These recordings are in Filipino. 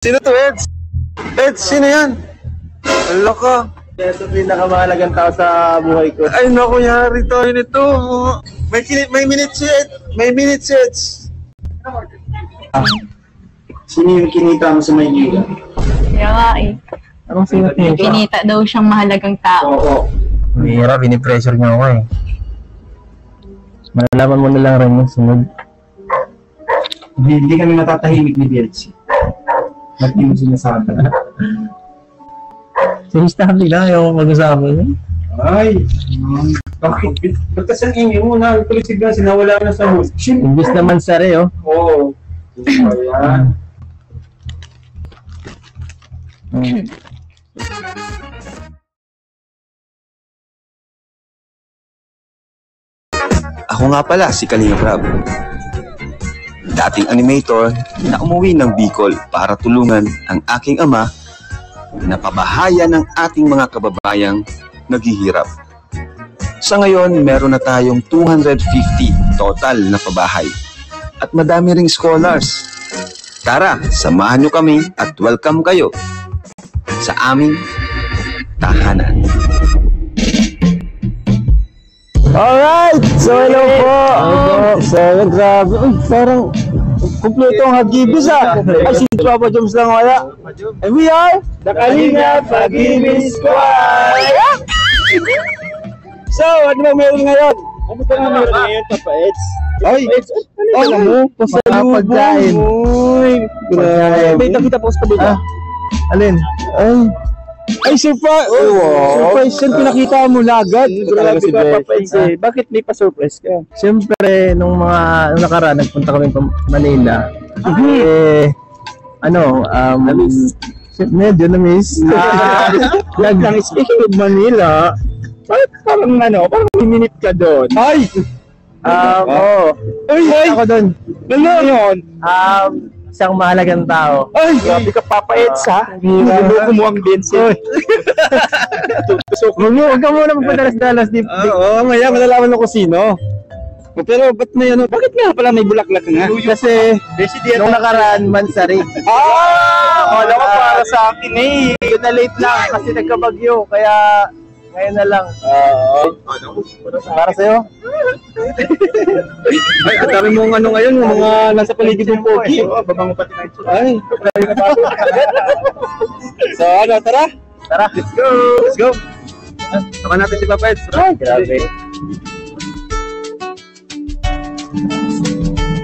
Sino to, Eds? Eds, sino yan? Wala ka. Ito pinakamahalagang tao sa buhay ko. Ay, naku, yari tayo nito. May minutes yet. May minutes yet. Sino yung kinita mo sa Maynila? Kaya nga eh. Anong sino kinita? Kinita daw siyang mahalagang tao. Oo. Mira, binipressure niya ako eh. Malalaman mo na lang rin yung sunod. Hindi kami matatahimik ni Bielsi. Ba't di mo sinasabi? Sinistahan nila, ayaw ko mag-usapan. Ay! Bakit? Ba't kasi ang ingin mo na? Tuloy sigla, sinawala na sa host. Imbis naman sari, oh. Oo. Ayan. Ako nga pala si Kalinga Prab. Dating animator na umuwi ng Bicol para tulungan ang aking ama na pabahayan ng ating mga kababayang naghihirap. Sa ngayon, meron na tayong 250 total na pabahay at madami ring scholars. Tara, samahan nyo kami at welcome kayo sa aming tahanan. Alright! So, hello po! So, grabe. Uy, parang kumpleto ang hagibis ah. Ay, si Papa Joms lang wala. And we are The Kalinga Pag-ibig Squad! So, ano ba meron ngayon? Ano ba nga meron ngayon, Papa Eds? Ay! Alam mo, pasalubong. Uy, grabe. May nakita po sa kabila. Alin? Ay, surprise! Oh, wow. Surprise yan, pinakita mo na agad. Grabe ka, Papa Eds eh. Bakit may pa-surprise ka? Siyempre, nung nakaraan, nagpunta kami pa Manila. Medyo na-miss. Speaking of Manila, parang minute ka doon. Ay! Oo. Ay! Ako doon. Ano yun? Isang mahalagang tao. Ay! Grabe ka, Papa Eds ha? Niluluko mo ang Vincent. Huwag ka muna magpadalas-dalas. Oo, ngayon malalaman ko sino. Pero ba't may bakit nga pala may bulaklak nga? Kasi nung nakaraan, Mansari. Wala ko para sa akin eh. Yun na late lang kasi nagkabagyo. Kaya ngayon na lang. Para sa'yo? Ay, ang dami mong ngayon, mga nasa paligid ng pogi. Babango pati na ito. Ay, grabe ka pa. So, tara? Tara. Let's go! Let's go! Saka natin si Papa Eds. Grabe.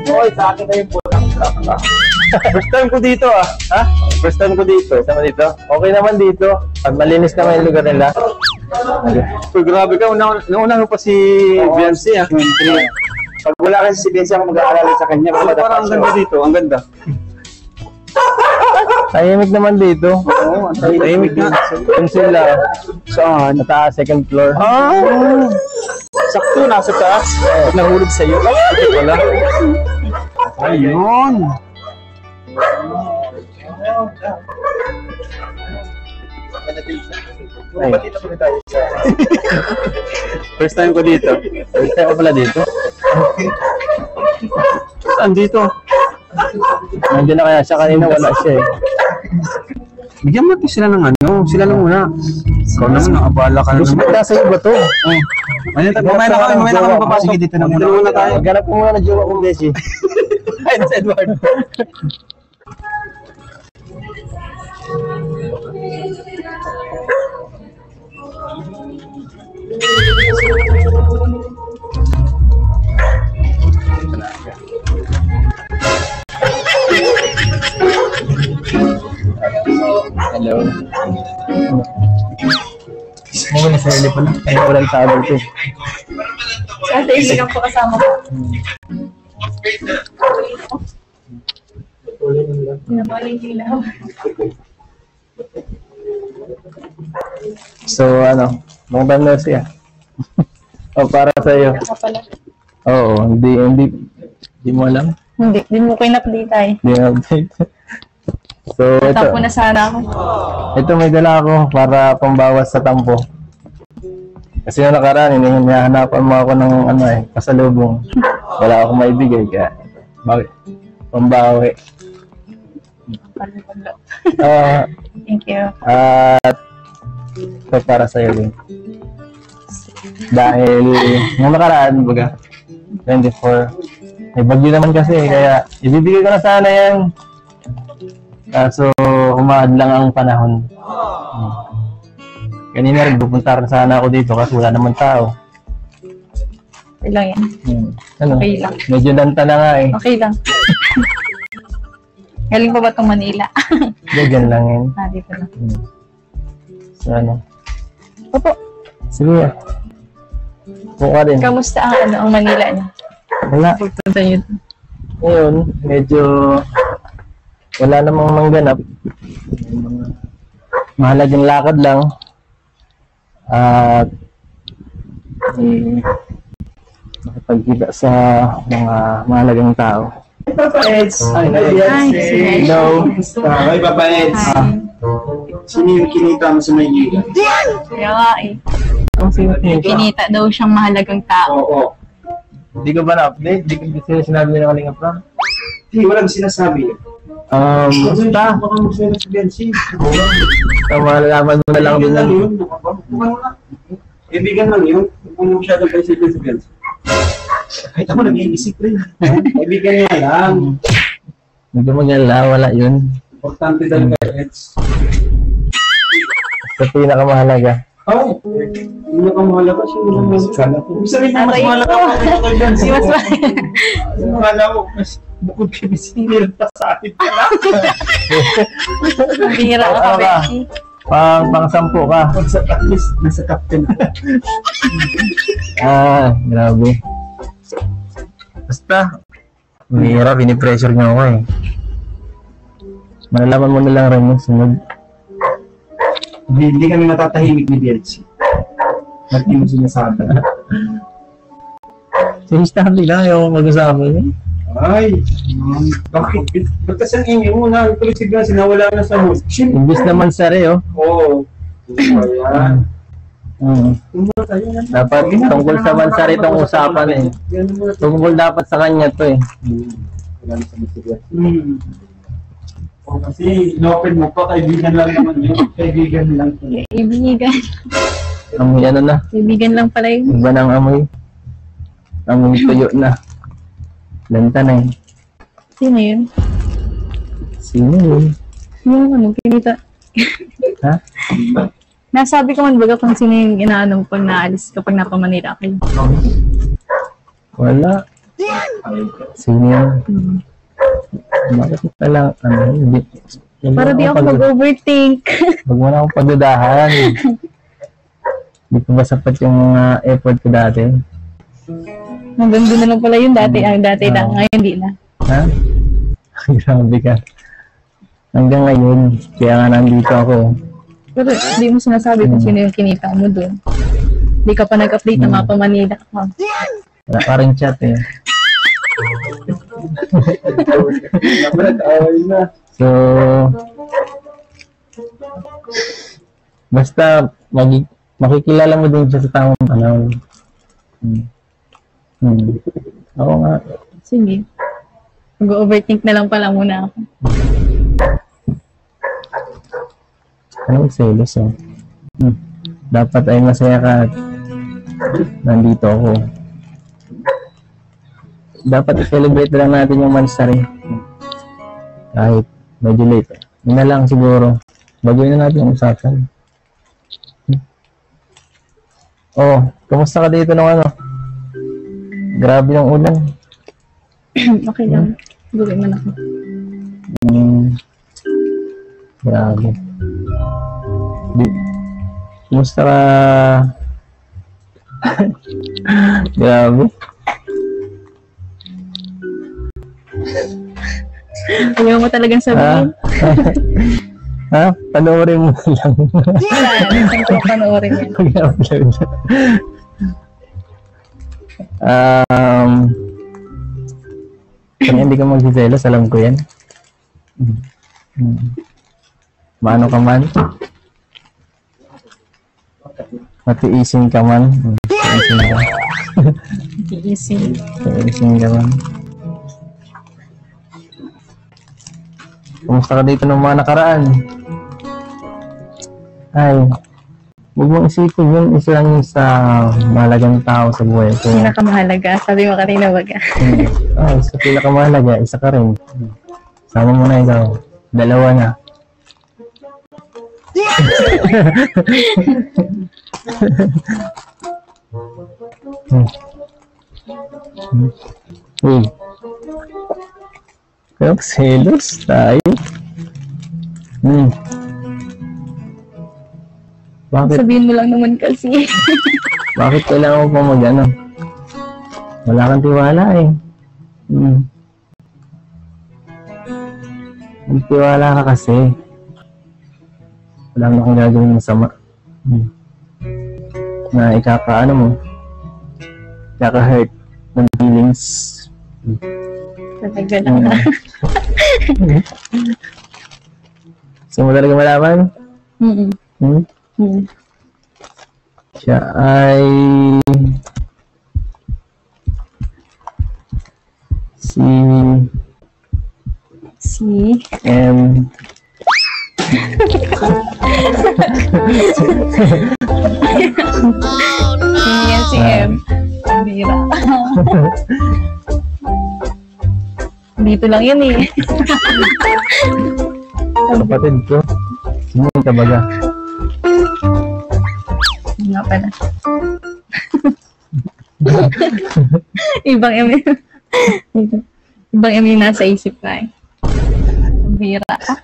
Hoy, sa akin na yung bulaklak. First time ko dito ah. Ha? First time ko dito. Sama dito? Okay naman dito. Malinis naman yung lugar nila. Uy, grabe ka. Nauna mo pa si Biancy ah. Pag wala kasi si Biancy ako mag-aalala sa kanya. Parang ang ganda dito. Ang ganda. Tahimik naman dito. Oo, tahimik nga. Yung sila. Saan? Nataas, second floor. Sakto, nasa taas. Pag nahulog sa'yo. Wala. Ayun. Ay. First time ko dito. First time ko pala dito. Saan dito? Nandiyan na kaya siya kanina, wala siya eh. Bigyan mo natin sila ng sila lang muna. Ikaw naman, nakabala ka na Gusto naman. kita sa iba to. Mamaya na kami papasok. Sige, dito na muna tayo. Ganap ko muna na jowa kong Beshi. Ay, si Edward. Hello. Mga na sarili pala. Ay, walang tao dito. Sa hindi lang po kasama ko. Pinabaling ilaw. So, long time no see ah. O, para sa'yo. Ako pala. Oo, hindi mo alam. Hindi mo ko in-update ay. Hindi update. So, Tatampo na sana ako. ito may dala ako para pambawas sa tampo. Kasi yung nakaraan, hinahanapan mo ako ng pasalubong. Wala akong maibigay, kaya bakit? Pambawi. Thank you. At ito para sa'yo din. Dahil nung nakaraan, baga, 24, may bagyo naman kasi, kaya ibibigay ko na sana yan. Kaso, humaad lang ang panahon. Kanina rin, pupunta rin sana ako dito kasi wala naman tao. Okay lang yan. Ano? Okay lang. Medyo danta na nga eh. Okay lang. Galing pa ba itong Manila? Diyan lang yan. Dito na. So ano? Opo. Sige. Buka din. Kamusta ang Manila niya? Wala. Pagpunta niyo. Ngayon, medyo wala namang mangganap. Mahalagang lakad lang. At makipagkita sa mga mahalagang tao. Hello. Ay, babaets. Sino yung kinita mo sa Maynila? Kaya nga eh. Ang sino Kinita daw siyang mahalagang tao. Oo. Hindi ko ba na-update? Hindi ko sinabi nila kalinga pa. Hindi, walang sinasabi. Basta. Baka mo sila sa Bensi. Malalaman mo na lang din lang. Yun. Kaibigan lang yun. Kung mo masyadong kayo sa Bensi. Kahit ako nag-iisip rin. Kaibigan niya lang. Hindi ko mag-alala, wala yun. Importante talaga, Eds. Sa pinakamahalaga. Oo. Yung nakamahalaga siya yung mga Ibig sabihin na mas mahalaga pa kay Bensi. Mas Mahalaga ko. Mas bukod kay Bensi. Hindi pa sa atin ka lang. bihira ka pa, Becky. Pang-sampu ka. At least, nasa captain. Grabe. Basta, mahirap, binipressure niyo ako eh. Malalaman mo na lang rin yung sunod. Hindi kami matatahimik ni Bensi. At yung sinasabi. Sinistahan nila, ayaw mag-usapan yun. Ay, bakit? Ba't kasi ang ingay mo na? Ito sigla, sinawala na sa host. Imbis naman sari, oh. Oo. Ayan. Dapat tungkol sa Mansari itong usapan eh. Tungkol dapat sa kanya to eh. O kasi in-open mo pa, kaibigan lang naman yun. Kaibigan lang. Kaibigan. Amoy ano na, Kaibigan lang pala yun. iba ng amoy. Amoy tuyo na. Lanta na eh. Sino yun? Sino yun? Yung ano, kinita. Ha? Nasabi ko man baga kung sino yung inaano pag naalis kapag napamanila kayo. Wala. Sino yun? Bakit ka lang, ano, hindi. Para di ako mag-overthink. Huwag mo na akong pagdudahan. Hindi ko ba sapat yung mga effort ko dati? Hanggang doon na lang pala yun dati. Dati lang, ngayon di na. Ha? Grabe ka. Hanggang ngayon, kaya nga nandito ako. Pero di mo sinasabi kung sino yung kinita mo doon. Di ka pa nag-update na mapamanila ka. Wala pa rin chat eh. So, basta makikilala mo din siya sa tamang panahon. Oo nga. Sige. Mag-overthink na lang pala muna ako. Anong selos oh? Dapat ay masaya ka at nandito ako. Dapat i-celebrate lang natin yung Mansari. Kahit medyo late. Yun na lang siguro. Baguhin na natin yung usapan. Oh, kamusta ka dito ng ano? Grabe yung ulan. Okay lang. Gawin man ako. Grabe. Kumusta ka? Grabe. Ayaw mo talagang sabihin. Ha? Panoorin mo lang. Saan ko panoorin yan? Pag-upload. Kung hindi ka magsiselos, alam ko yan. Maano ka man? Matiisin ka man. Matiisin ka. Easy. Matiisin ka man. Kumusta ka dito ng mga nakaraan? Ay, huwag mong isipin yun. Isa lang yun sa mahalagang tao sa buhay ko. Pinakamahalaga. Sabi mo kanina wag ka. Sa pinakamahalaga, isa ka rin. Sama mo na ikaw. Dalawa na. Uy. Kaya selos tayo. Bakit? Sabihin mo lang naman kasi. Bakit kailangan mo pa mag-ano? Wala kang tiwala eh. Magtiwala ka kasi. Wala na akong gagawin masama. Na ikaka-ano mo. Ikaka-hurt ng feelings. Talaga lang. Gusto mo talaga malaman? Siya ay Si M. Si M. Bira. Dito lang yun eh. Kapatid ko. Sino yung tabaga? Nga pala. Ibang M. Ibang M yung nasa isip ka eh. Bira ka.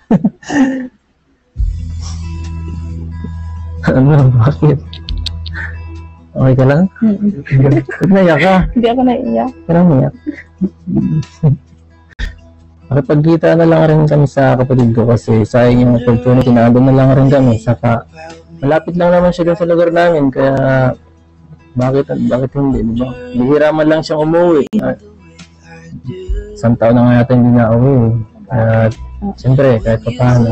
Ano? Bakit? Okay ka lang? Ba't naiyak ka? Hindi ako naiiyak. Parang naiyak. Nakipagkita na lang rin kami sa kapatid ko kasi sayang yung opportunity na doon na lang rin kami. Saka malapit lang naman siya dun sa lugar namin kaya bakit hindi, diba? Bihira man lang siyang umuwi. Isang taon na nga natin hindi na uwi. At siyempre kahit pa paano,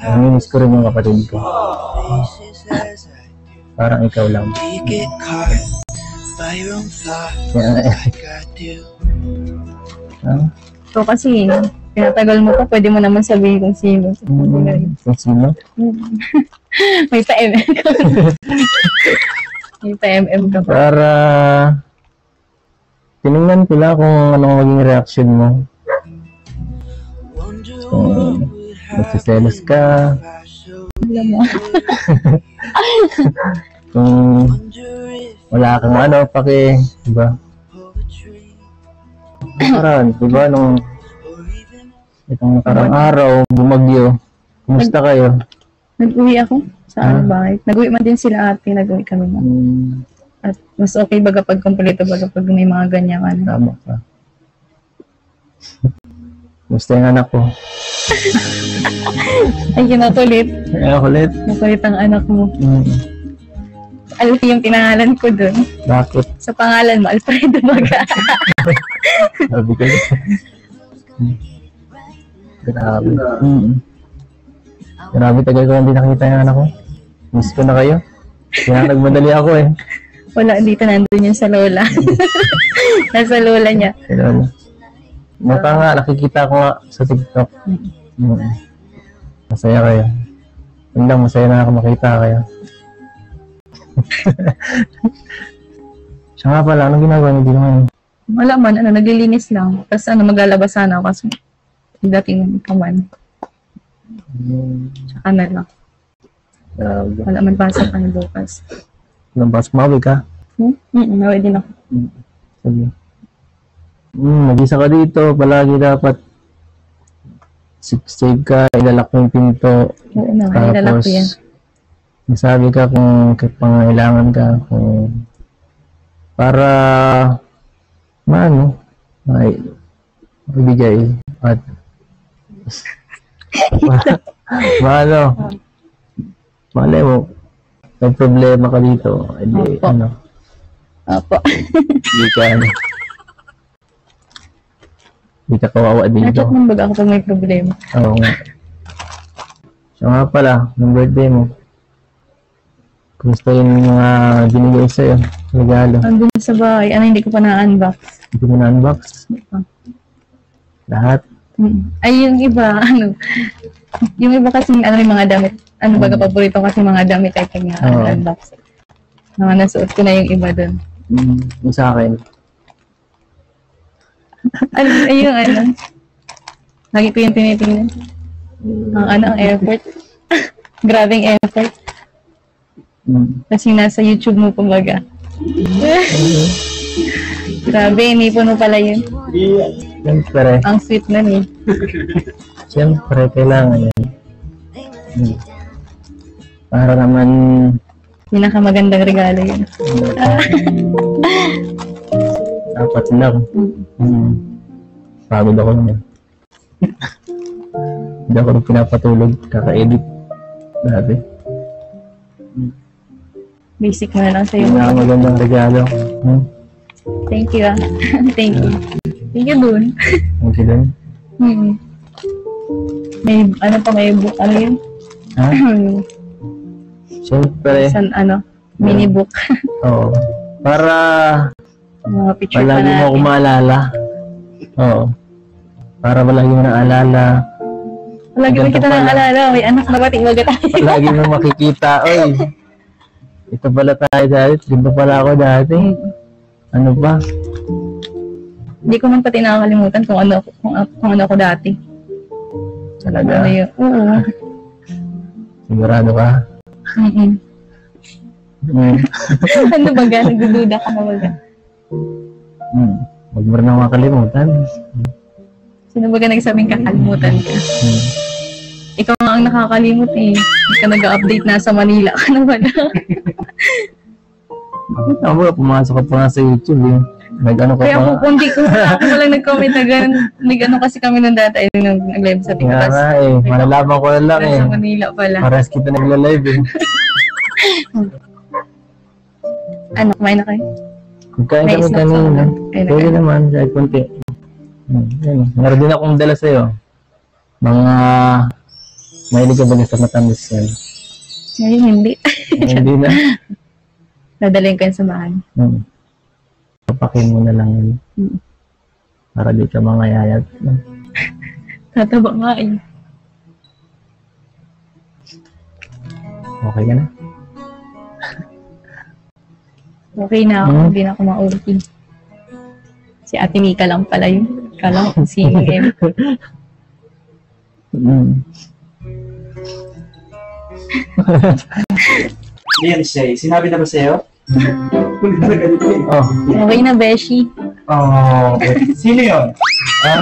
naminis ko rin yung kapatid ko. Parang ikaw lang. So kasi, pinatagal mo pa, pwede mo naman sabihin kung sino. Kung sino? May pa-MM ka. May pa-MM ka pa. Para tinignan ko lang kung anong maging reaction mo. Kung magsiselos ka. Alam mo. Kung wala kang diba? Parang, diba, nung itong nakarang araw, bumagyo. Kumusta kayo? Nag-uwi ako sa bahay. Nag-uwi man din sila ate, nag-uwi kami na. At mas okay baga pag kompleto, baga pag may mga ganyan ka na. Tama ka. Kumusta yung anak ko? Ay, kinakulit. Ay, kulit. Nakulit ang anak mo. Alfie yung pinangalan ko dun. Bakit? Sa pangalan mo, Alfredo Baga. Sabi ko. Grabe. Grabe, tagal ko hindi nakita yung anak ko. Miss ko na kayo. Kaya nagmadali ako eh. Wala, dito nandun yun sa lola. Nasa lola niya. Maka nga, nakikita ko nga sa TikTok. Masaya kayo. Yun lang, masaya na ako makita kayo. Siya nga pala, anong ginagawa niyo din naman? Wala man, naglilinis lang. Tapos maglalabas sana ako kasi dating kaman. Tsaka na lang. Wala man pasok kami bukas. Walang pasok, mawi ka? Mawi din ako. Sige. Mag-isa ka dito, palagi dapat save ka, ilalak mo yung pinto. Oo na, ilalak ko yan. Masabi ka kung pangailangan ka, kung para ibigay at malay mo may problema ka dito, hindi Opo. hindi ka kawawa dito. Nachat mong baga ako pag may problema. Oo nga. So nga pala, yung birthday mo, kumusta yung mga binigay sa'yo? Regalo? Andun sa bahay. Hindi ko pa na-unbox. Hindi mo na-unbox? Lahat? Ay, yung iba, yung iba kasi, yung mga damit, baga paborito kasi mga damit ay kanya, unbox. Mga nasuot ko na yung iba dun. Yung sa akin. Lagi ko yung tinitingnan. Ang effort. Grabing effort. Kasi nasa YouTube mo, kumbaga. Grabe, inipon mo pala yun. Siyempre. Ang sweet na eh. Siyempre, kailangan yan. Para naman... Pinakamagandang regalo yun. Dapat lang. Pagod ako naman. Hindi ako rin pinapatulog. Kaka-edit. Dati. Basic mo na lang sa'yo. Pinakamagandang regalo. Thank you ah. Thank you. Thank you dun. Thank you dun. May book, ano yun? Ha? Siyempre. Mini book. Oo. Para mga picture pa palagi mo natin. ako maalala. Oo. Para palagi mo naalala. Palagi mo kita naalala. May anak na bating baga tayo. Palagi mo makikita. Oy, ito pala tayo dati. Dito pala ako dati. Ano ba? Hindi ko man pati nakakalimutan kung ano ako dati. Talaga? Ano yun? Oo. Sigurado ka? Ano baga? Nagdududa ka na baga? Huwag mo rin ako makalimutan. Sino baga nagsabing kakalimutan ka? Ikaw nga ang nakakalimot eh. Hindi ka nag-update na sa Manila ka na baga. Ako, pumasok ka pa nga sa YouTube eh. Nag-ano ka Kaya pa. kung di ko walang nag-comment na gano'n. Nag-ano kasi kami nung dati ay nag-live sa Kaya TikTok. nga eh. Malalaman ko na lang eh. Sa Manila pala. Paras kita nagla-live eh. Kumain na kayo? Magkain May kami snacks kanina. ako. Ayun, Pwede naman, kahit kunti. Meron din akong dala sa'yo. Mga... Mahilig ka ba sa matamis yan? Ngayon hindi. Hindi na. Dadalhin ko yun sa bahay. Papakin mo na lang yun. Para di ka mga yayat. Tataba nga eh. Okay ka na? Okay na ako. Hindi na ako ma-okay. Si Ate Mika lang pala yun. Kala ko si M. Yan siya. Sinabi na ba sa'yo? Oh. Okay na, Beshi. Oh, sino yun? Ha?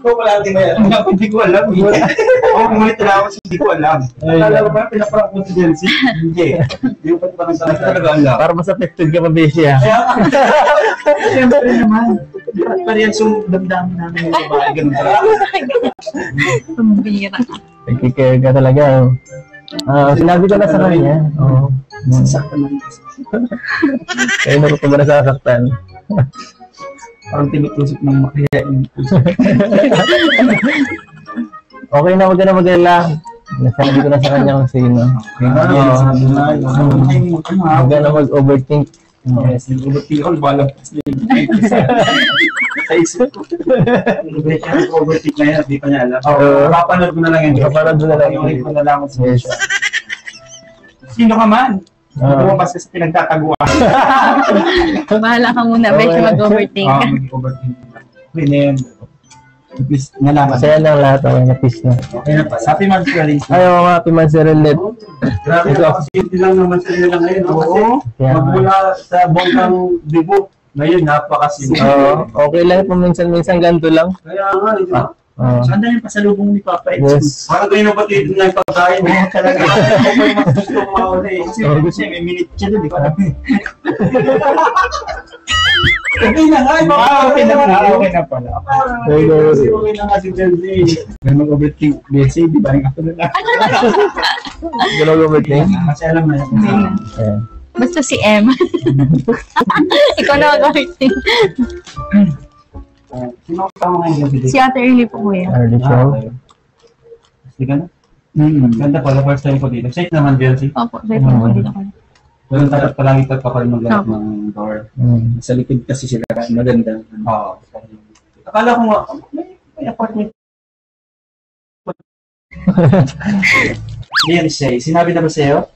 Ikaw pala natin na yan. Hindi ko alam. Umulit na ako hindi ko alam. Akala ko ba pinaparang ko si Jency? Hindi. Hindi ko pati parang talaga alam. Para mas affected ka pa, Beshi ah. Siyempre naman. Parehas yung damdamin namin yung babae. Ganun talaga. Pambira. Nagkikare ka talaga. Sinabi ko na sa kanya. Oo. Sasaktan naman. Kaya na ko ba nasasaktan? Parang tinutusok ng makayain. Okay na, wag ka na mag-alala. Nasabi ko na sa kanya kung sino. Wag ka na mag-overthink. Yes, nag-overthink ako. Balang sa isip ko. Nag-overthink na yan. Hindi pa niya alam. Papanood ko na lang yan. Papanood mo na lang. Yung ko na lang ako sa video. Sino ka man? Lumabas ka sa pinagtataguan. Bahala ka muna, Beshi, mag-overthink ka. Mag-overthink. Okay na yan. Please, nalaman. Masaya lang lahat. Okay na, peace na. Okay na pa. Happy months ka rin. Ayaw nga, Happy Months ulit. Grabe ka kasi hindi lang naman sila lang ngayon. Oo. Magmula sa bongkang debut. Ngayon, napakasimple. Okay lang, paminsan-minsan ganito lang. Kaya nga, di ba? Saan na yung pasalubong ni Papa Eds? Yes. Parang kayo nabatid na yung pagkain mo talaga. Ako pa yung mas gusto ko mauna eh. Kasi may minute siya doon, di ba? Okay na nga, okay na nga. Okay na pala. Okay na nga si Chelsea. May mag-overthink. Bessie, di ba? Yung ako na lang. Gano'n overthink? Kasi alam na yun. Basta si M. Ikaw na mag-overthink. Sino ang tama ngayon gabi? Si Ate Early po, kuya. Early show. Sige na. Ganda pala, first time ko dito. Safe naman, Chelsea. Opo, safe po dito ko. Pero dapat palagi pagpaparin maglalap ng door. Sa likod kasi sila maganda. Oo. Akala ko nga, may apartment Beyonce, sinabi na ba sa'yo?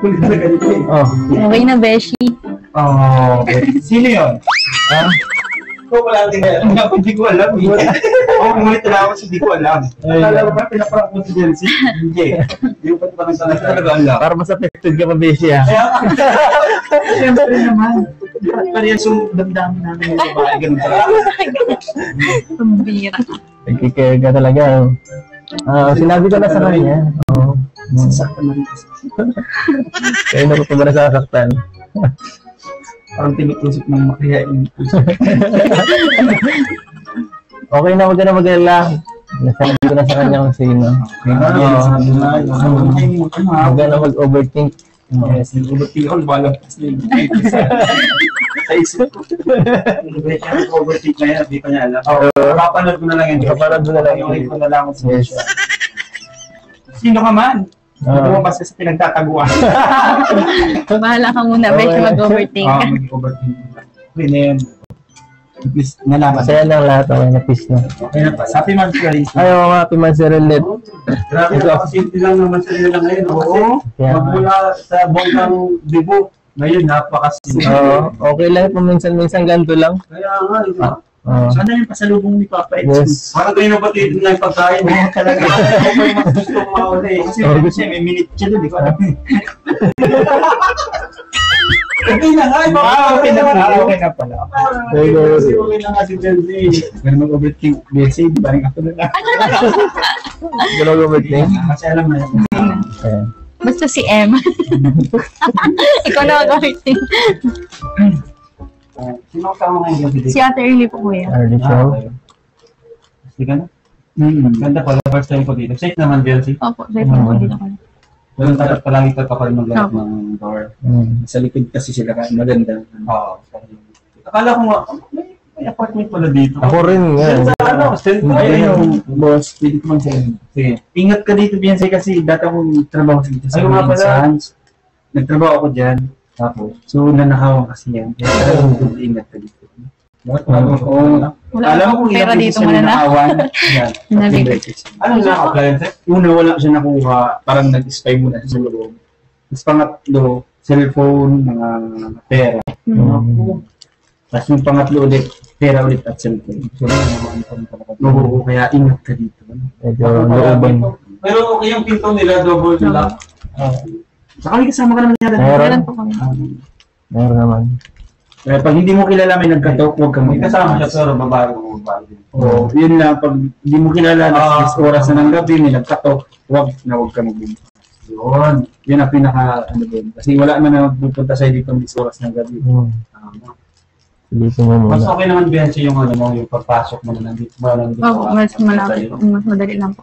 Kulit na ganito eh. Oh, Okay na, Beshi. Oh, sino yun? Ha? Ikaw pala natin ngayon. Hindi ko alam. Umulit na ako kasi hindi ko alam. Akala ko ba pinaprank mo si Jency? Hindi. Hindi ko pa talaga alam. para mas affected ka pa, Beshi, ah. Kaya siyempre naman. Parehas yung damdamin namin yung babae. Ganun talaga. Pambira. Nagkikare ka talaga, oh. Sinabi ko na sa kanya. Oo. Sasaktan na rin kasi. Kaya na ko pa ba nasasaktan? Parang tinitusok ng makiyain. Okay na, huwag ka na mag-alala. Nasabi ko na sa kanya kung sino. Huwag ka na mag-overthink. Yes, yung overthink ako, balang kasi sa isip ko. Yung overthink na yan, hindi pa niya alam. Kapapanood ko na lang yun. Kapanood mo na lang yun. Yung ko na lang ako sa Yes. video. Sino ka man? Lumabas ka sa pinagtataguan. Bahala ka muna, Beshi, mag-overthink. Mag-overthink. Okay na yun. At least, nalaman. Masaya lang lahat. Okay na, peace na. Okay na pa. Happy month ka rin. Ayaw nga, happy month, Sir Relet. Grabe na, kasimple lang naman sa nila ngayon. Oo. Kaya- Magmula sa bonggang dibo. Ngayon, napakasimple. Oo, okay lang. Paminsan-minsan ganito lang. Kaya nga, di ba? Oo. Sana yung pasalubong ni Papa X. Yes. Parang kayo na ba dito na yung pagkain? Oo, talaga. Ako pa yung mas gusto kong mauli. Kasi may minute siya doon, di ko alam. Okay na nga, okay na nga. Okay na pala. Kasi okay na nga si Benzie. Pero mag-overthink Benzie, di ba rin ako na lang. Gano'n overthink? Kasi alam na yun. Ayan. Basta si M. Ikaw na mag-overthink. Sino kasama ngayon gabi? Si Ate Early po, kuya. Early show. Sige na. Ganda pala, first time ko dito. Safe naman, Benzie. Opo, safe po dito ko. Pero dapat palagi ka kapag maglalak ng door. Sa likod kasi sila ka maganda. Oo. Akala ko nga, may apartment pala dito. Ako rin nga. Ayun, boss, pwede ko man sa'yo. Sige. Ingat ka dito, Beyonce, kasi dati akong trabaho dito sa Sans. Nagtrabaho ako dyan. Tapos, so nanakawan kasi yan. Kaya talagang ingat ka dito. Wala Alam ko akong pera ilang dito beses muna siya na. nanakawan. Nabigay. Ano na appliance? Una, wala siya nakuha. Parang nag-spy muna siya sa loob. Tapos pangatlo, cellphone, mga pera. Tapos yung pangatlo ulit, pera ulit at cellphone. So, no, kaya ingat ka dito. Medyo looban. Pero okay yung pinto nila, double lock. Saka may kasama ka naman yata. Meron po kami. Meron naman. Kaya pag hindi mo kilala may nagkatok, huwag kang may kasama siya pero babae o babae. Oo, yun lang. Pag hindi mo kilala, nas oras na ng gabi, may nagkatok, huwag ka magbunta. Yun. Yun ang pinaka, ano din. Kasi wala naman na magpupunta sa'yo dito ng oras ng gabi. Silipin mo Mas muna. okay naman Beyonce yung ano mo, yung pagpasok mo na nandito. Opo, mas malapit po. Mas madali lang po.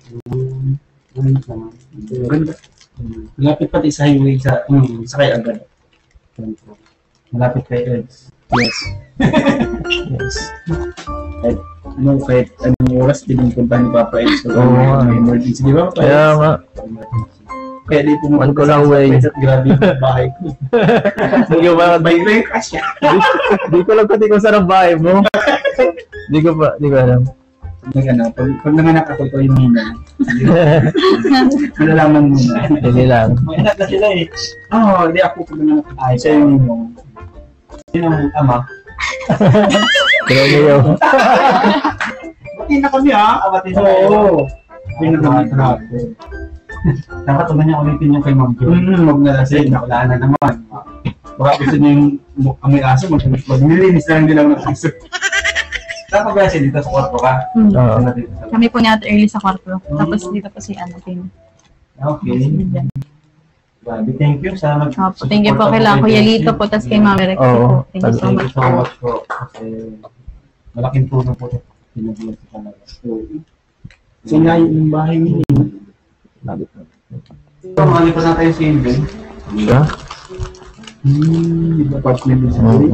Ganda. Malapit pati sa highway sa kay agad. Malapit kay Eds. Yes. Yes. Kahit anong oras, pinupunta ni Papa Eds. Oo. May emergency, di ba? Kaya nga. Kaya di One ko pumunta lang way. At grabe yung bahay ko. Hindi ko ba? May kasya. Di ko lang pati kung saan ang bahay mo. Di ko alam. Pag nanganak ako ko yung Nina. Malalaman mo na. Hindi lang. May anak na sila eh. Oo, hindi ako pag nanganak. Ay, siya yung Ninong. Sino ang ama? Pero ngayon. Bati na kami ha? Bati na kayo. Oo. Pinagamatrap. Dapat huwag niya ulitin yung kay Ma'am Jo. Huwag na kasi, wala na naman. Baka gusto niya yung amoy aso, magnilinis na lang din ako ng aso. Saan ka ba siya dito sa kwarto ka? Oo. Kami po ni Ate Early sa kwarto. Tapos dito po si Pin. Okay. Grabe, thank you sa Opo, thank you po kay Kuya Lito po. Tapos kay Mami Rexy po. Thank you so Thank you much so po. much po. Kasi malaking tulong po ito. Pinagulong ko talaga. So, nga yung bahay niyo. Ito, makalipas na tayo sa Inven. Siya? Apartment din sa Oo.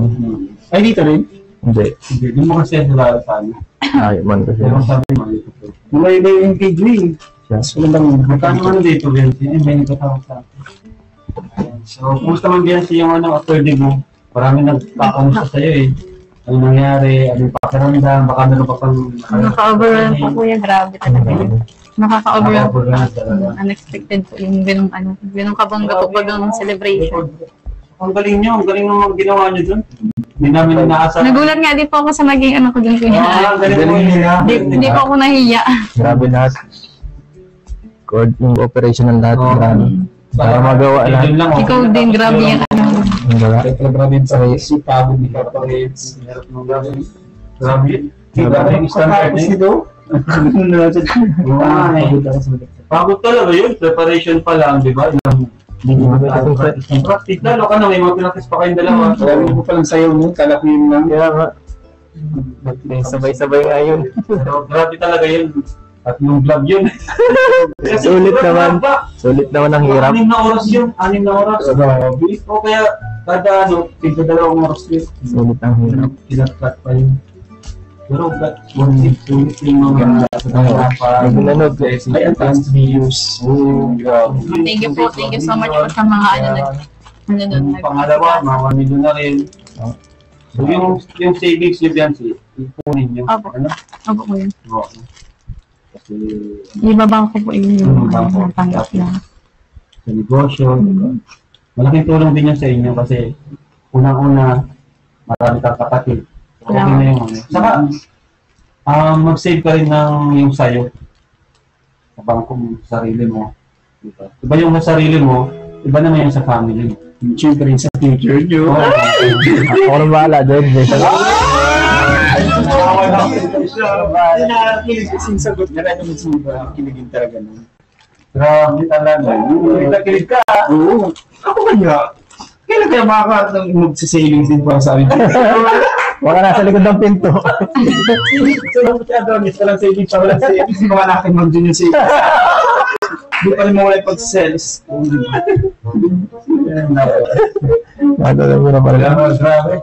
Ay, dito rin? Hindi. Hindi, di mo kasi nila saan. Ay, man kasi. Pero sabi mo, dito po. Mula iba yung kay Green. Siya? So, magkano man dito, Biancy? Eh, may nagkatawag sa akin. So, kumusta man, Biancy, yung ano, after day mo? Marami nagkakamusta sa'yo eh. Ano nangyari, ano yung pakiramdam, baka meron pa pang... Naka-overwhelm po kuya, grabe talaga. Nakaka-overwhelm. talaga. Unexpected po yung ganung kabangga po bagang celebration. Ang galing nyo, ang galing ng mga ginawa nyo dun. Hindi namin inaasahan. Nagulat nga din po ako sa naging ko dun kuya. Ang galing mo nila. Hindi po ako nahiya. Grabe lahat. Yung operation ng lahat. Para magawa na. Yun lang, oh. Ikaw din, grabe yung Diba? Grabe sa si pagod ni Papa Reds. Grabe. Grabe yung standard nito. Pagod talaga yun. Preparation pa lang, di ba? Practice lalo ka na, may mga pinakis pa kayong dalawa. Sabi ko palang sayo mo, kala ko yun lang. Kaya nga. Sabay-sabay nga yun. Pero grabe talaga yun. At yung vlog yun. Sulit naman. Sulit naman ang hirap. 6 na oras yun. 6 na oras. O kaya kada tigda-2 oras yun. Sulit ang hirap. Kinat-cut pa yun. Pero sulit yung mga Nanonood ko. may advanced views. Thank you so much po sa mga Pangalawa, mga milyon na rin. So yung savings nyo yan, ipunin nyo. Opo. Ano? Opo ko yun. Oo. Kasi Ibabang ko po yung tanggap na. sa negosyo, malaking tulong din yan sa inyo kasi unang-una, marami kang kapatid. Okay na yung ano. Saka, mag-save ka rin ng yung sayo. Sa bangko mo, sa sarili mo. Diba? Iba yung sa sarili mo, iba naman yung sa family mo. Siyempre rin sa future nyo. Ako na bahala doon. Sinasagot na lang yung sinuba. Kiligin talaga nun. Grabe talaga. Kilig ka. Oo. Ako kanya. Kailan kaya makaka mag-savings din para sa amin? Wala nasa likod ng pinto. So, Adonis, walang savings pa, walang savings. Hindi ko malaki mag-dun yung savings. Hindi pa rin mawala yung pag-sales. Madala mo na pala. Grabe.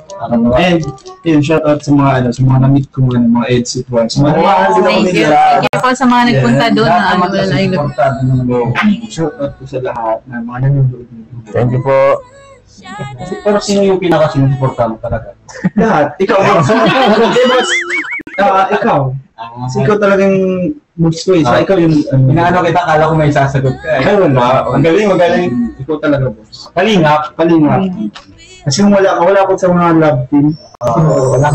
And, yun, shout out sa mga, sa mga na-meet ko mga EDSIT ones. Thank you. Thank you po sa mga nagpunta doon na Shout out ko sa lahat na mga nanonood. Thank you po. Pero sino yung pinaka-sinusuporta mo talaga? Lahat. Ikaw. Ikaw. Kasi ikaw talagang moves ko eh. So, ikaw yung... Inaano kita, kala ko may sasagot ka. Ay, wala. Magaling. Ikaw talaga, boss. Kalingap. Kasi kung wala ko sa mga love team. Wala.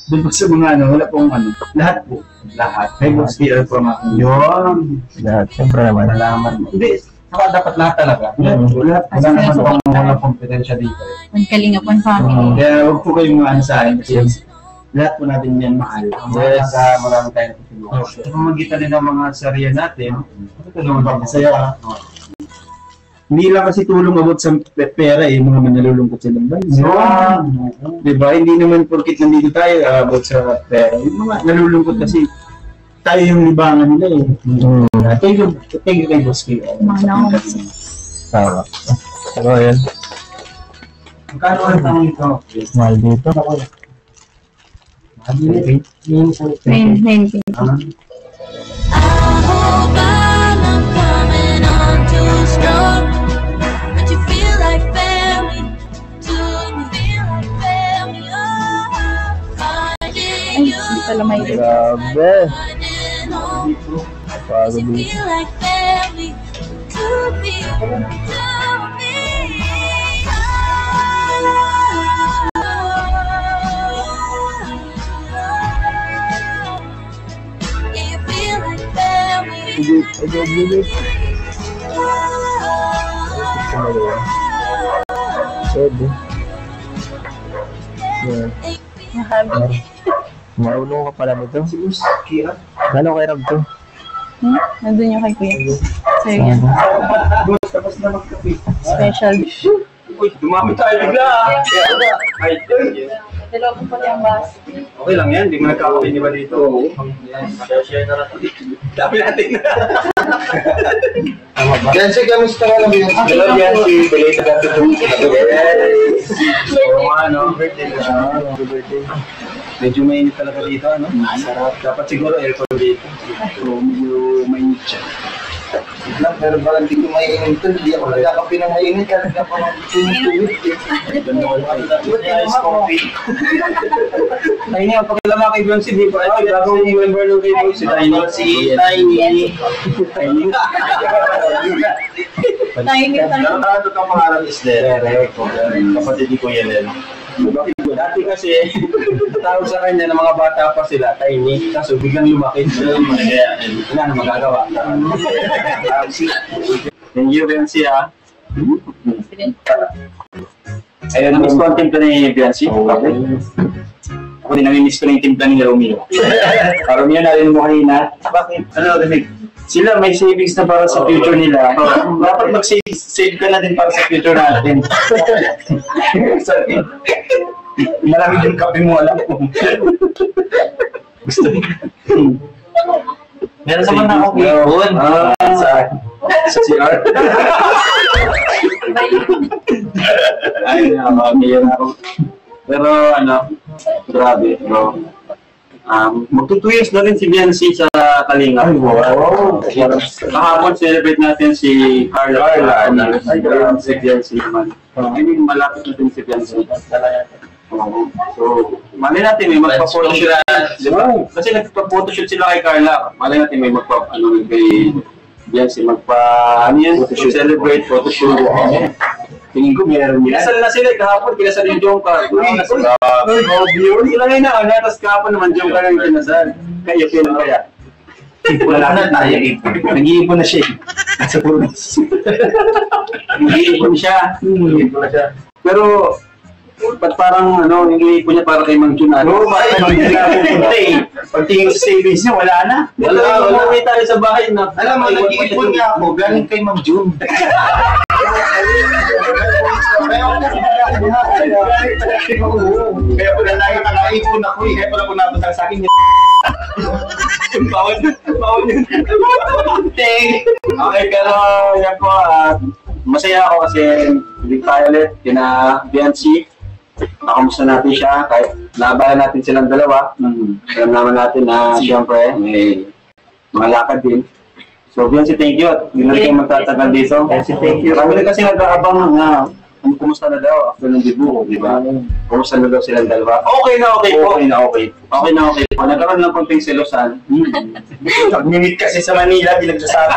Doon po sa mga wala pong Lahat po. Lahat. May boss PR from ako. Yun. Lahat. Siyempre naman. Salamat mo. Hindi. Saka dapat lahat talaga. Wala naman pang kompetensya dito. Ang Kalingapon family. Kaya huwag po kayong sa akin kasi lahat po natin yan mahal. Yes. Marami tayo natutulungan. Sa pamagitan din ng mga sarya natin, matutulungan pa masaya. Hindi lang kasi tulong about sa pera mga manalulungkot silang ba? Diba? Hindi naman porkit nandito tayo about sa pera. Yung mga nalulungkot kasi tayo yung libangan nila eh. Thank you kay Boss K. Tama. Pero yan. Magkano ang tanong ito? Mahal dito. Thank you. Hindi pala may Grabe. Pagod dito. Agad. Pwede. Yan. Marunong ka pala nito. Gano'ng kay Rab to? Nandun yung kay Kuya. So, yun. Tapos na magkape. Special. Uy, dumami tayo bigla. Ay, Tilawag po yung bus. okay lang yan, hindi mo nagkakape di ba dito? Share na natin. Dami natin na. Yan si kamusta ka lang yun? Hello Yancy, belated happy birthday. Birthday na. Birthday. Medyo mainit talaga dito, Sarap. Dapat siguro aircon dito. So, medyo mainit siya. lang, pero parang hindi ko mainit ito. Hindi ako nagkakapi ng mainit. Kaya nagkakapi tuwit. Ice coffee. Ay nga, pakilala kay Beyonce, di ba? Ito, gagawin yung member ng kay Beyonce. Si Tiny. Tiny. Ano kang pangalan is Derek. Kapatid ko yan din. Dati kasi, tawag sa kanya ng mga bata pa sila, Tiny. Kaso biglang lumaki. Wala na magagawa. Thank you, Beyonce, ha? Ayun, namiss ko ang timpla ni Beyonce. Ako din nami-miss ko na yung timpla ni Romeo. Romeo, narinig mo kanina. Bakit? Ano, Remig? Sila may savings na para sa future nila. Dapat mag-save ka na din para sa future natin. Marami din kape mo, alam ko. Gusto mo. Meron naman na akong ipon. Sa CR. Ay, nakakamiyan ako. Pero ano, grabe, bro. Magto 2 years na rin si Beyonce sa Kalinga. Ay, wow! Kahapon celebrate natin si Carla. Ay, si Beyonce naman. Hindi malapit natin si Beyonce. So, malay natin may magpa-photoshoot. Kasi nagpa-photoshoot sila kay Carla. Malay natin may kay Beyonce celebrate photoshoot. Tingin ko meron yan. Kinasal na sila kahapon, kinasal yung Jongka. Hindi lang yun na, tapos kahapon naman Jongka na yung kinasal. Kaya pinang kaya. Wala na tayo ipon. Nag-iipon na siya. Sa punas. Nag-iipon siya. Pero, ba't parang nag-iipon niya para kay Mang Jun? Oo, bakit hindi na pupunta eh. Pagtingin sa savings niya, wala na. Wala. Umuwi tayo sa bahay na. Alam mo, nag-iipon niya ako, galing kay Mang Jun. Kaya pala nakakaipon ako eh. Kaya pala po napunta sa akin yun. Bawal yun. Okay, pero yan po. Masaya ako kasi big tayo ulit. Kina Beyonce. Nakamusta natin siya. Kahit naabayan natin silang dalawa. Alam naman natin na siyempre may mga lakad din. So, Beyonce, thank you. Hindi na kayo magtatagal dito. Thank you. Kami na kasi nag-aabang na kumusta na daw after ng debut, di ba? Kumusta na daw silang dalawa? Okay na okay po. Okay na okay po. Nagkaroon lang konting selosan. Nag-minute kasi sa Manila, di nagsasabi.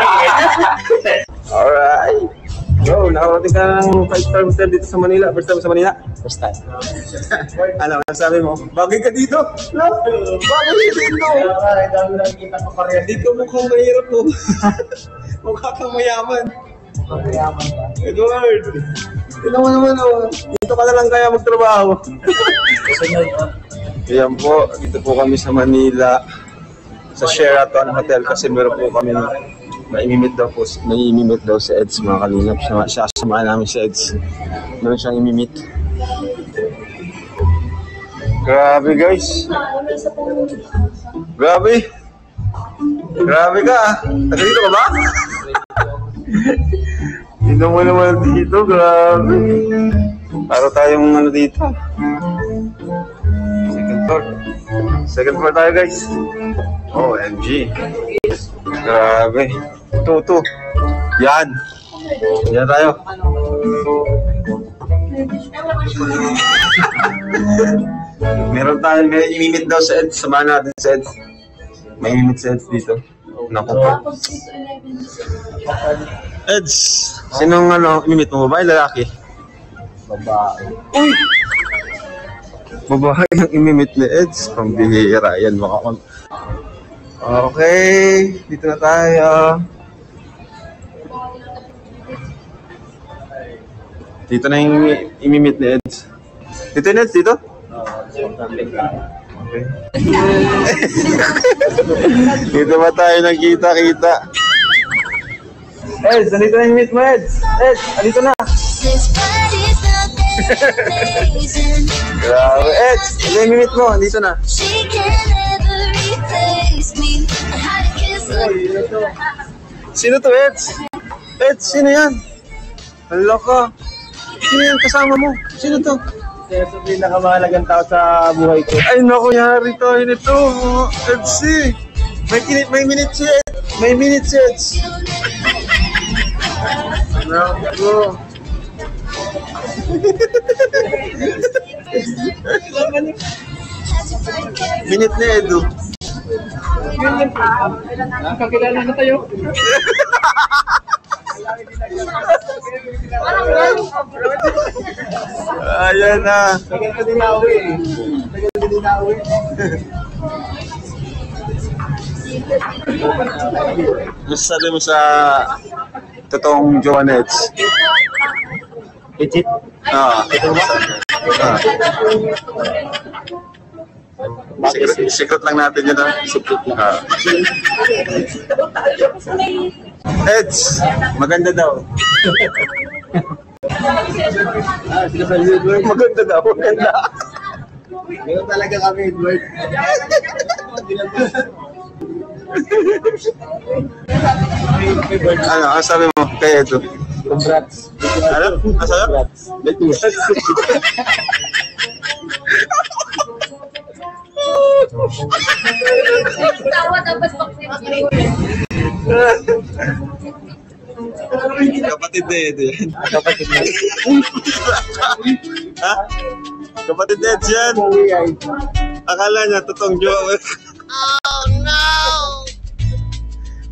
Alright. Bro, nakarating ka ng 5-star hotel dito sa Manila. First time sa Manila? First time. Ano sabi mo? Bagay ka dito? Bagay ka dito! Dami lang kita pa pareha. Dito mukhang mahirap mo. Mukha kang mayaman. Mayaman ka? Edward! Tignan mo naman dito ka na lang kaya magtrabaho. Ayan po, dito po kami sa Manila. Sa Sheraton Hotel kasi meron po kami Naimimit daw si Eds, mga kalingap. Sasamahan namin si Eds. Meron siyang imimit. Grabe guys. Grabe ka. Taga dito ka ba? Tignan mo naman dito. Grabe. Para tayong dito. Second floor tayo guys. OMG. Grabe. Ito. Yan tayo. Meron tayong may imimit daw sa Eds. Samahan natin sa Eds. May imimit sa Eds dito. Naku po. Eds, sinong imimit mo? Babae, lalaki? Babae. Uy! Babae ang imimit ni Eds. Pambihira. Yan, okay, dito na tayo. Dito na yung imimit ni Eds. Dito na Eds, dito? Okay. Dito ba tayo nagkita-kita? Eds, nandito na yung imimit mo, Eds. Eds, nandito na. Grabe, Eds, ano yung imimit mo? Nandito na. Sino to, Eds? Eds, sino yan? Hala ka. Sino yan kasama mo? Sino to? Ito pinakamahalagang tao sa buhay ko. Ay naku, yari tayo nito. Eds, may minute si Eds. May minute si Eds. Naku. Minute na Edu. Kakilala na tayo. Ayan na. Tagal ka din na uwi. Masasabi mo sa totoong Joanets? Legit. Secret lang natin yun. Secret lang. Eds, maganda daw. Maganda daw, maganda. Meron talaga kami, Edward. Ano, ang sabi mo kay Edu? Congrats. Ano? Ang sabi? Tawa tapos pag-sip. Kapatid na Edu yan. Kapatid na. Ha? Kapatid na Eds yan. Akala niya, totoong Joel. Oh no!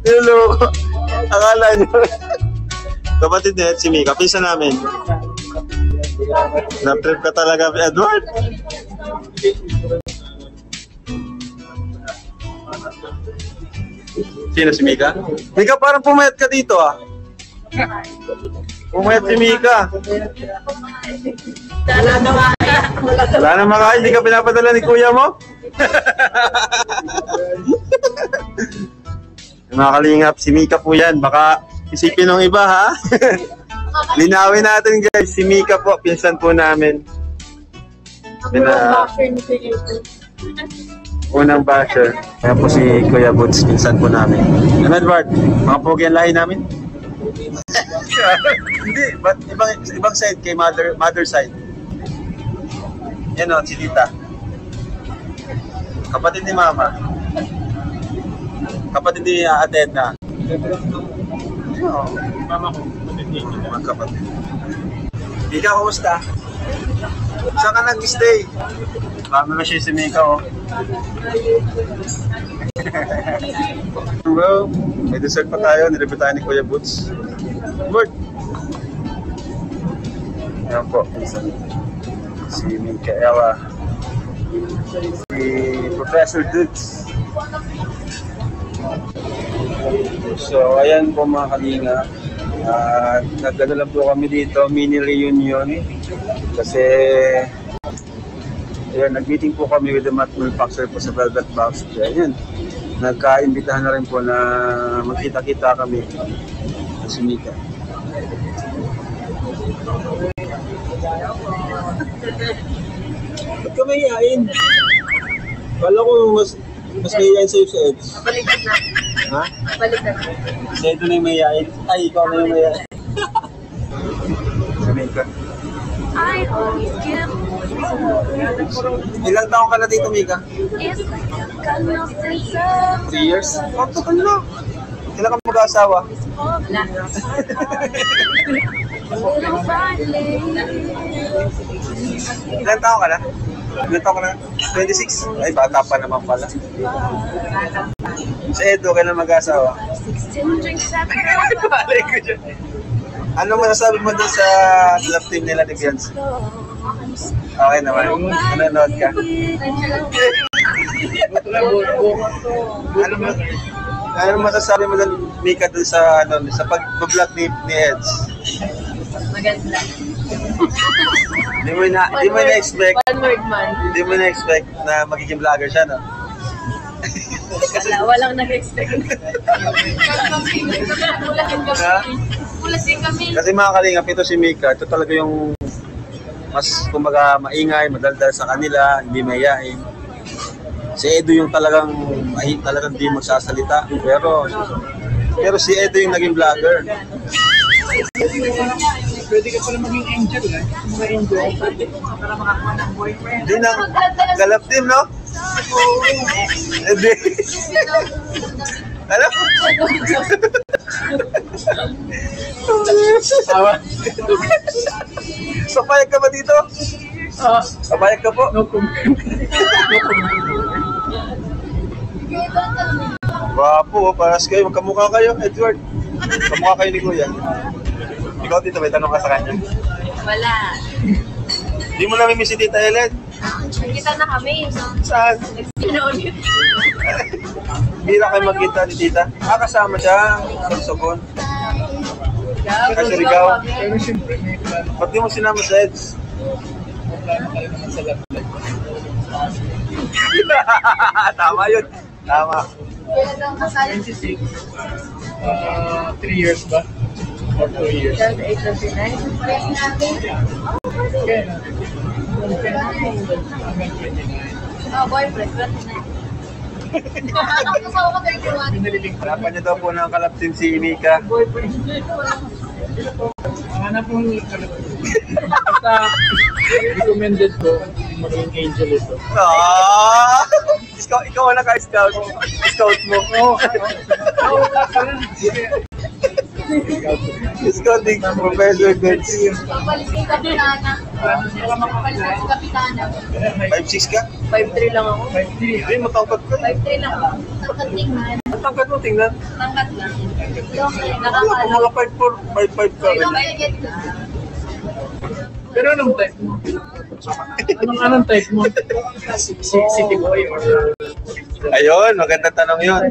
Hello! Akala niya. Kapatid na Eds, si Mika. Pisa namin. Na-trip ka talaga, Edward. Sino si Mika? Mika, parang pumayat ka dito ah. Pumayat si Mika. Wala na makain, hindi ka pinapadala ni kuya mo? Mga kalingap, si Mika po yan. Baka isipin ng iba ha. Linawin natin guys, si Mika po, pinsan po namin. Unang basher. Kaya po si Kuya Boots, pinsan po namin. Ano Edward, mga pogi ang lahi namin? Hindi, but ibang side kay mother side. Yan o, si Tita. Kapatid ni Mama. Kapatid ni Ate Edna. Mama ko. Mga kapatid. Mika, kumusta? Saan ka nag-stay? Mama na siya si Mika, oh. Bro, may dessert pa tayo. Nilipit tayo ni Kuya Boots. Lord! Ayan po. Si Mikaela. Si Professor Dukes. So, ayan po mga kalinga. Nagdala lang po kami dito, mini reunion. Kasi, ayan, nag-meeting po kami with the mat manufacturer po sa Velvet Box. Ayan, nagka-imbitahan na rin po na magkita-kita kami sa Mika. Ba't ka mahihain? Kala ko mas mahihain sa'yo sa Eds. Balikan na. Ha? Balikan na. Sa Edo na yung mahihain. Ay, ikaw na yung mahihain. Sa Mika. Ilang taong ka na dito, Mika? 3 years? Oh, tagal na. Kailan ka mag-aasawa? Ilang taong ka na? Ilang taong ka na? 26? Ay, bata pa naman pala. Sa Edo, kailan mag-aasawa? Malay ko dyan. Ano masasabi mo doon sa love team nila ni Beyonce? Okay naman. Nanonood ka? Ano masasabi mo doon, Mika, doon sa pag-vlog ni Eds? Maganda. Di mo na-expect. One word man. Di mo na-expect na magiging vlogger siya, no? Walang nag-expect. Ulasin kami. Kasi mga kalingap, ito si Mika, ito talaga yung mas kumbaga maingay, madaldal sa kanila, hindi mayayain. Si Edo yung talagang di magsasalita, pero si Edo yung naging vlogger. Pwede ka pala maging angel, eh. Mga angel. Para makakuha ng boyfriend. Hindi na, galap din, no? Hindi. Ano? Papayag ka ba dito? Papayag ka po? No comment. Wapo, paras kayo. Magkamukha kayo, Edward. Kamukha kayo ni Kuya. Ikaw dito, may tanong ka sa kanya. Wala. Di mo namin si Tita Helen? Kita na kami. Saan? Hindi na kayo magkita ni Tita. Kasama siya. Sorsogon. Sa Surigao. Pero siyempre, may plano Ba't di mo sinama sa Eds? tayo naman sa love life. Tama yun. Tama. 26. 3 years ba? Or 2 years? Okay na. Hanggang 29. Boyfriend. Hanapan niya daw po ng kalapsin si Inika. Hanap mo basta recommended ko maging angel ito. Ikaw ang naka-scout. Scout mo. Scouting Professor Goods. 5'6" ka? 5'3 lang ako. 5'3". Ay, matangkad ka. 5'3 lang ako. Tangkat tingnan. Matangkad mo, tingnan. Tangkat lang. Kung mga 5'4", 5'5" ka. Pero anong type mo? Anong type mo? City boy or... Ayun, magandang tanong yun.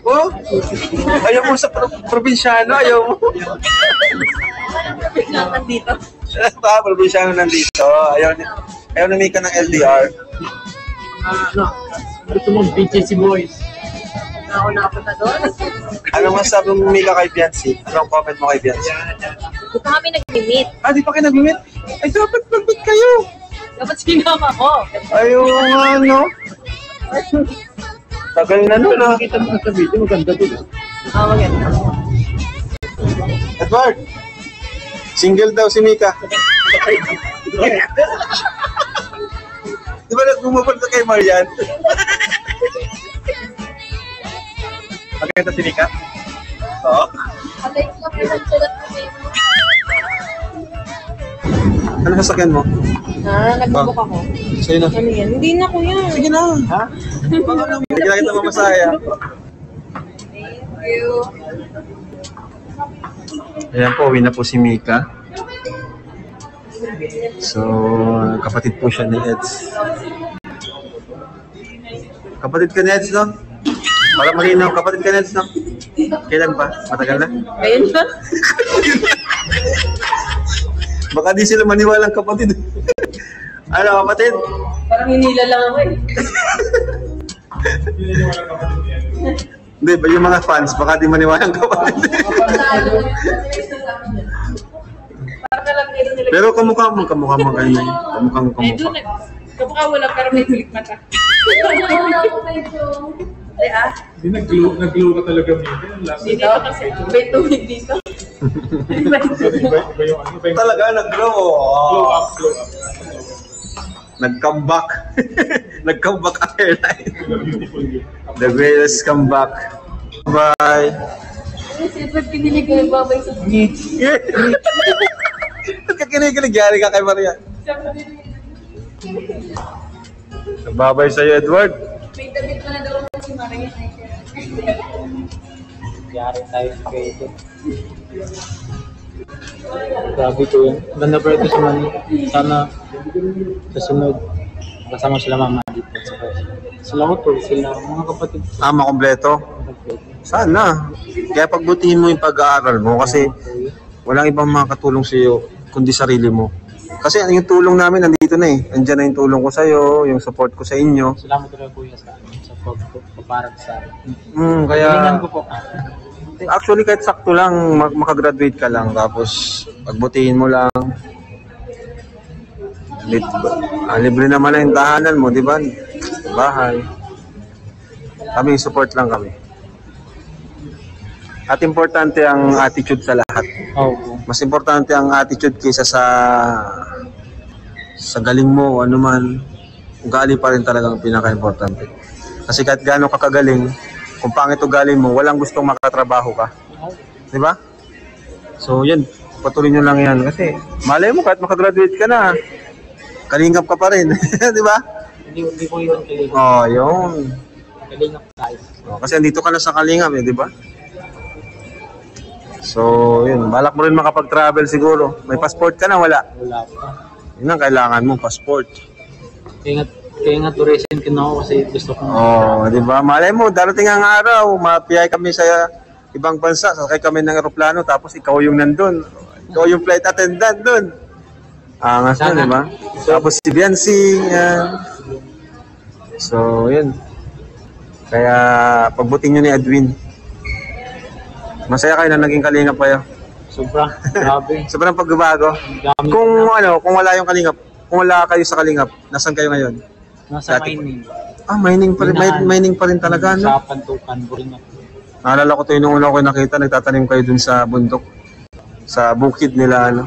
Oh, ayaw mo sa probinsyano, ayaw mo. Nandito. Probinsyano nandito. Ayaw na Mika ng LDR. Gusto mong BGC boys? Ako nakapunta doon. Ano masabi mo Mika kay Biancy? Anong comment mo kay Biancy? Dito kami nag-meet. Di pa kayo nag-meet? Ay, dapat mag-meet kayo. Dapat sinama ko. Ayun, ano? Tagal na nun, ah. Nakita mo sa video, maganda din. Maganda. Edward, single daw si Mika. Di ba nagmumapal ka kay Marian? Maganda si Mika? Oo. Ano sasakyan mo? Nagbubook ako. Sa'yo na. Ano yan? Hindi na kuya. Sige na. Ha? Sige na kita mamasaya. Thank you. Ayan po, uwi na po si Mika. So, kapatid po siya ni Eds. Kapatid ka ni Eds, no? Para malinaw, kapatid ka ni Eds, no? Kailan pa? Matagal na? Ayun ba? Baka di sila maniwalang kapatid. Ano, kapatid? Parang hinila lang ako eh. Hindi, ba yung mga fans, baka di maniwalang kapatid. Pero kamukha mo kayo na yun. Kamukha mo. Kamukha wala pero may kulit mata. Hindi, nag-glow ka talaga, Mika. Dito kasi may tubig dito. Iba yung ano? Talaga, nag-glow. Glow up. Nag-comeback. Nag-comeback ang airline. Beautiful you. The greatest comeback. Bye. Sipag kinilig ko yung babay sa Nagkakinigilig, yari ka kay Maria. Nagbabay sa'yo, Edward. May damit pa na daw si Maria. Yari tayo sa kayo ito. Grabe ko yun. Ganda pa ito sa Manila. Sana sa sunod kasama sila mama dito. Sila ko to, sila mga kapatid. Makompleto. Sana. Kaya pagbutihin mo yung pag-aaral mo kasi walang ibang makakatulong sa iyo kundi sarili mo. Kasi yung tulong namin nandito na eh. Andiyan na yung tulong ko sa iyo, yung support ko sa inyo. Salamat talaga kuya sa pagpaparag sa akin. Kaya Galingan ko po. actually kahit sakto lang makagraduate ka lang tapos pagbutihin mo lang. Libre naman na yung tahanan mo, di ba? Bahay. Kami support lang kami. At importante ang attitude sa lahat. Oo. Mas importante ang attitude kaysa sa galing mo o ano man. Ugali pa rin talagang pinaka-importante. Kasi kahit gaano ka kagaling, kung pangit ugali mo, walang gustong makatrabaho ka. Di ba? So, yan. Patuloy nyo lang yan. Kasi, malay mo, kahit makagraduate ka na, kalingap ka pa rin. Di ba? Hindi ko yun kalingap. Oh, yun. Kalingap tayo. Oh, kasi andito ka na sa kalingap, di ba? So, yun. Balak mo rin makapag-travel siguro. May passport ka na, wala? Wala pa. Yun ang kailangan mo, passport. Kaya nga tourism ka na ako kasi gusto ko. Oh, di ba? Malay mo, darating ang araw, mapiyay kami sa ibang bansa, sakay kami ng eroplano, tapos ikaw yung nandun. Ikaw yung flight attendant dun. Angas na, di ba? Tapos si Biancy, yan. So, yun. Kaya, pagbuting nyo ni Edwin. Masaya kayo na naging kalingap kayo. Sobra, grabe. Sobrang pagbabago. Gamit Kung kung wala yung kalingap, kung wala kayo sa kalingap, nasan kayo ngayon? nasa dati- mining. Mining pa rin. Mining pa rin talaga, no? Sa Pantukan, Buringat. Naalala ko to yung una ko nakita, nagtatanim kayo dun sa bundok. Sa bukid nila, ano.